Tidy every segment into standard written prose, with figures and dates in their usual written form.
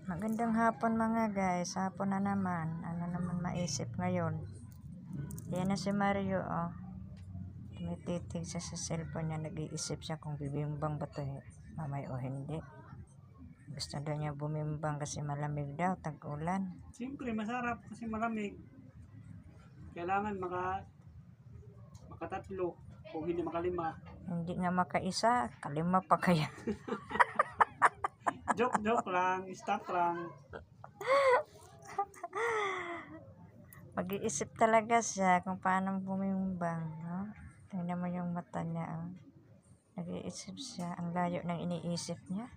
Magandang hapon mga guys. Hapon na naman. Ano naman maisip ngayon? Yan na si Mario, oh. Tumititig siya sa cellphone niya. Nag-iisip siya kung bibimbang ba ito mamay o hindi. Gusto daw niya bumimbang kasi malamig daw, tag-ulan. Siyempre, masarap kasi malamig. Kailangan makatatlo kung hindi makalima. Hindi nga makaisa, kalima pa kaya. Joke lang, stop lang. Mag-iisip talaga siya kung paano bumimbang, no? Tingnan mo yung mata niya, oh. Nag-iisip siya. Ang layo ng iniisip niya.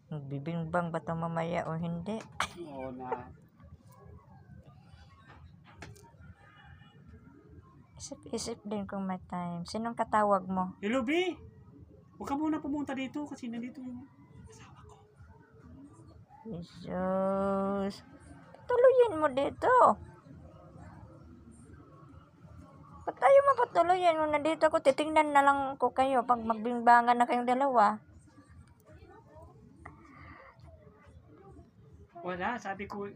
Magbibimbang ba ito mamaya o hindi? Oo na. Isip-isip din kung may time. Sinong katawag mo? Hello, B! Huwag ka muna pumunta dito kasi nandito yung asawa ko. Jesus. Patuloyin mo dito. Ba't tayo mapatuloyin mo na dito ako? Titingnan na lang ko kayo pag magbimbangan na kayong dalawa. Wala, sabi ko,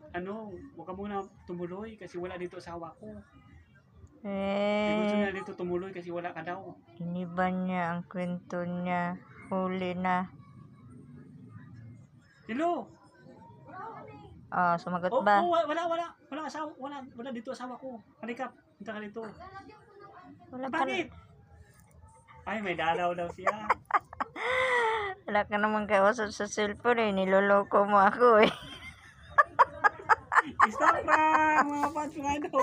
huwag ka muna tumuloy kasi wala dito asawa ko. Gusto niya dito tumuloy kasi wala ka daw. Iniba niya ang kwento niya. Huli na. Hello? Sumagot ba? Wala asawa, wala dito asawa ko. Halika, punta ka dito. Wala ka, Bakit? Ay, may dalaw daw siya. wala ka naman kausap sa cellphone eh. Niloloko mo ako eh. Stop lang, mga pats mga idol.